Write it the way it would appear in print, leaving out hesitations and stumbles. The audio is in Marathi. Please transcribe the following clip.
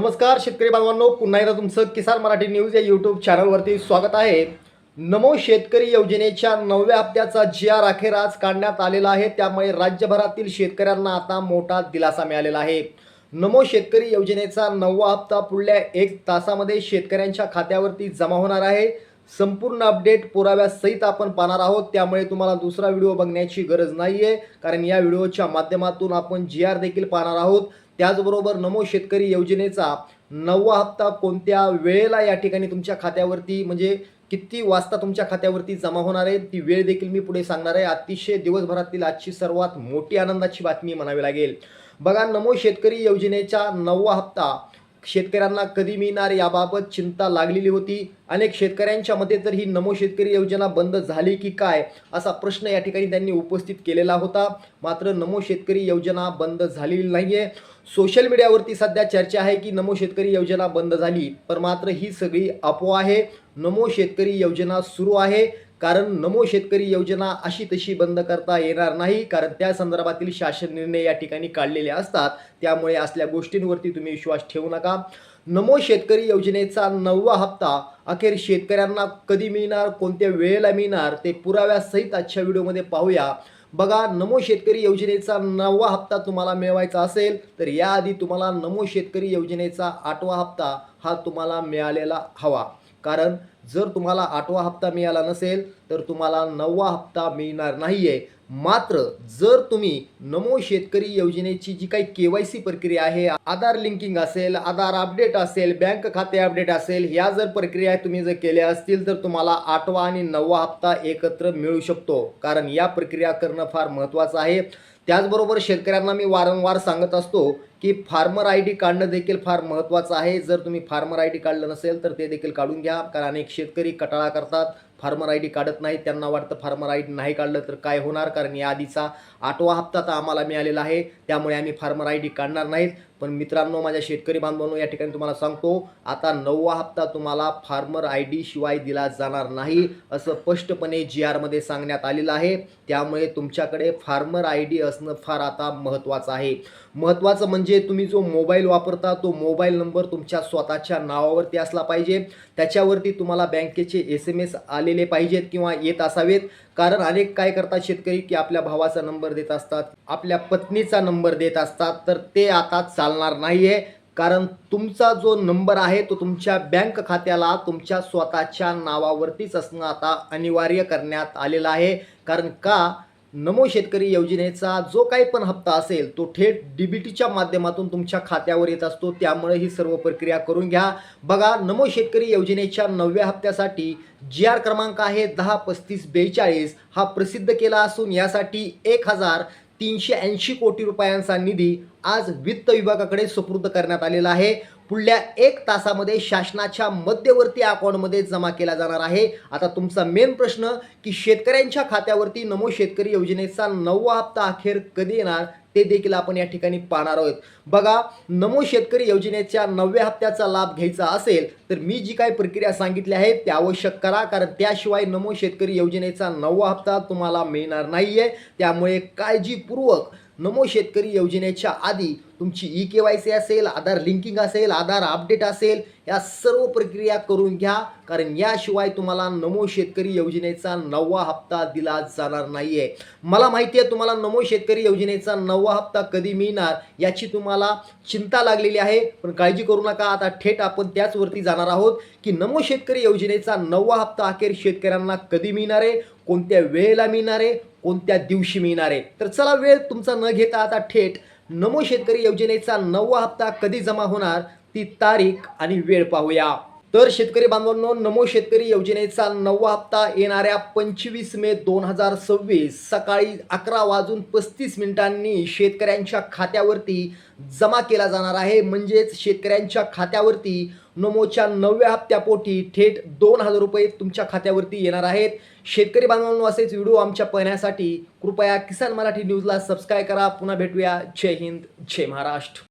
नमस्कार शेतकरी बांधवांनो, पुन्हा एकदा तुमचं किसान मराठी न्यूज या यूट्यूब चॅनलवरती स्वागत आहे. नमो शेतकरी योजनेच्या 9व्या हप्त्याचा जी.आर अखेर आज काढण्यात आलेला आहे. त्यामुळे राज्यभरातील शेतकऱ्यांना आता मोठा दिलासा मिळालेला आहे. नमो शेतकरी योजनेचा 9वा हप्ता पुढल्या 1 तासामध्ये शेतकऱ्यांच्या खात्यावरती जमा होणार आहे. संपूर्ण अपडेट पुराव्यासहित आपण पाहणार आहोत. त्यामुळे तुम्हाला दुसरा व्हिडिओ बघण्याची गरज नाहीये, कारण या व्हिडिओच्या माध्यमातून आपण जी.आर देखील पाहणार आहोत. त्याचबरोबर नमो शेतकरी योजनेचा 9वा हप्ता कोणत्या वेळेला या ठिकाणी तुमच्या खात्यावरती म्हणजे किती वाजता तुमच्या खात्यावरती जमा होणार आहे ती वेळ देखील मी पुढे सांगणार आहे. अतिशय दिवसभरातील आजची सर्वात मोठी आनंदाची बातमी म्हणावी लागेल. बघा, नमो शेतकरी योजनेचा 9वा हप्ता शेतकऱ्यांना कधी मिळणार याबाबत चिंता लागलेली होती. अनेक शेतकऱ्यांच्या मध्ये तर ही नमो शेतकरी योजना बंद झाली की काय असा प्रश्न या ठिकाणी त्यांनी उपस्थित केलेला होता. मात्र नमो शेतकरी योजना बंद झालेली नाहीये. सोशल मीडियावरती सध्या चर्चा आहे की नमो शेतकरी योजना बंद झाली, पण मात्र ही सगळी अफवा आहे. नमो शेतकरी योजना सुरू आहे. कारण नमो शेतकरी योजना अशी तशी बंद करता येणार नाही, कारण त्या संदर्भातील शासन निर्णय या ठिकाणी काढलेले असतात. त्यामुळे असल्या गोष्टींवरती तुम्ही विश्वास ठेवू नका. नमो शेतकरी योजनेचा 9वा हप्ता अखेर शेतकऱ्यांना कधी मिळणार, कोणत्या वेळेला मिळणार ते पुराव्यासहित आजच्या व्हिडिओमध्ये पाहूया. बघा, नमो शेतकरी योजनेचा 9वा हप्ता तुम्हाला मिळवायचा असेल तर याआधी तुम्हाला नमो शेतकरी योजनेचा 8वा हप्ता हा तुम्हाला मिळालेला हवा. कारण जर तुम्हाला 8वा हप्ता मिळाला नसेल तर तुम्हाला 9वा हप्ता मिळणार नाहीये. मात्र जर तुम्ही नमो शेतकरी योजनेची जी काही KYC प्रक्रिया आहे, आधार लिंकिंग असेल, आधार अपडेट असेल, बँक खाते अपडेट असेल, या जर प्रक्रिया तुम्ही जर केल्या असतील तर तुम्हाला 8वा आणि 9वा हप्ता एकत्र मिळू शकतो. कारण या प्रक्रिया करणं फार महत्त्वाचं आहे. त्याचबरोबर शेतकऱ्यांना मी वारंवार सांगत असतो की फार्मर ID काढणं देखील फार महत्त्वाचं आहे. जर तुम्ही फार्मर ID काढलं नसेल तर ते देखील काढून घ्या. कारण अनेक शेतकरी कंटाळा करतात, फार्मर ID काढत नाहीत. त्यांना वाटतं फार्मर ID नाही काढलं तर काय होणार, कारण या आधीचा 8वा हप्ता तर आम्हाला मिळालेला आहे, त्यामुळे आम्ही फार्मर ID काढणार नाहीत. पण मित्रांनो, माझ्या शेतकरी बांधवांनो, या ठिकाणी तुम्हाला सांगतो, आता 9वा हप्ता तुम्हाला फार्मर ID शिवाय दिला जाणार नाही असं स्पष्टपणे GR मध्ये सांगण्यात आलेलं आहे. त्यामुळे तुमच्याकडे फार्मर ID असणं फार आता महत्त्वाचं आहे. महत्त्वाचं म्हणजे तुम्ही जो मोबाईल वापरता तो मोबाईल नंबर तुमच्या स्वतःच्या नावावरती असला पाहिजे. त्याच्यावरती तुम्हाला बँकेचे SMS आलेले पाहिजेत किंवा येत असावेत. कारण अनेक काय करतात शेतकरी की आपल्या भावाचा नंबर देत असतात, आपल्या पत्नीचा नंबर देत असतात, तर ते आता चालणार नाहीये. कारण तुमचा जो नंबर आहे तो तुमच्या बँक खात्याला तुमच्या स्वतःच्या नावावरतीच असणं आता अनिवार्य करण्यात आलेलं आहे. कारण का, नमो शेतकरी योजनेचा जो काही पण हप्ता असेल तो थेट DBTच्या माध्यमातून तुमच्या खात्यावर येत असतो. त्यामुळे ही सर्व प्रक्रिया करून घ्या. बघा, नमो शेतकरी योजनेच्या 9व्या हप्त्यासाठी GR क्रमांक आहे 103542 हा प्रसिद्ध केला असून यासाठी 1380 कोटी रुपयांचा निधी आज वित्त विभागाकडे सुपूर्द करण्यात आलेला आहे. पुढल्या 1 तासामध्ये शासनाच्या मध्यवर्ती अकाउंटमध्ये जमा केला जाणार आहे. आता तुमचा मेन प्रश्न की शेतकऱ्यांच्या खात्यावरती नमो शेतकरी योजनेचा 9वा हप्ता अखेर कधी येणार ते देखील आपण या ठिकाणी पाहणार आहोत. बघा, नमो शेतकरी योजनेच्या 9व्या हप्त्याचा लाभ घ्यायचा असेल तर मी जी काही प्रक्रिया सांगितली आहे ते आवश्यक करा. कारण त्याशिवाय नमो शेतकरी योजनेचा 9वा हप्ता तुम्हाला मिळणार नाहीये. त्यामुळे काळजीपूर्वक नमो शेतकरी योजनेच्या आधी तुमची KYC असेल, आधार लिंकिंग असेल, आधार अपडेट असेल, या सर्व प्रक्रिया करून घ्या. कारण याशिवाय तुम्हाला नमो शेतकरी योजनेचा 9वा हप्ता दिला जाणार नाहीये. मला माहिती आहे तुम्हाला नमो शेतकरी योजनेचा 9वा हप्ता कधी मिळणार याची तुम्हाला चिंता लागलेली आहे, पण काळजी करू नका. आता थेट आपण त्याचवरती जाणार आहोत की नमो शेतकरी योजनेचा 9वा हप्ता अखेर शेतकऱ्यांना कधी मिळणार आहे, कोणत्या वेळेला मिळणार आहे, कोणत्या दिवशी मिळणार आहे. तर चला, वेळ तुमचा न घेता आता थेट नमो शेतकरी योजनेचा 9वा हप्ता कधी जमा होणार ती तारीख आणि वेळ पाहूया. तर शेतकरी बांधवांनो, नमो शेतकरी योजनेचा 9वा हप्ता येणाऱ्या 25 मे 2026 सकाळी 11:35 शेतकऱ्यांच्या खात्यावरती जमा केला जाणार आहे. म्हणजेच शेतकऱ्यांच्या खात्यावरती नमोच्या 9व्या हप्त्यापोटी थेट 2000 रुपये तुमच्या खात्यावरती येणार आहेत. शेतकरी बांधवांनो, असेच व्हिडिओ आमच्या पाहण्यासाठी कृपया किसान मराठी न्यूजला सबस्क्राईब करा. पुन्हा भेटूया. जय हिंद, जय महाराष्ट्र.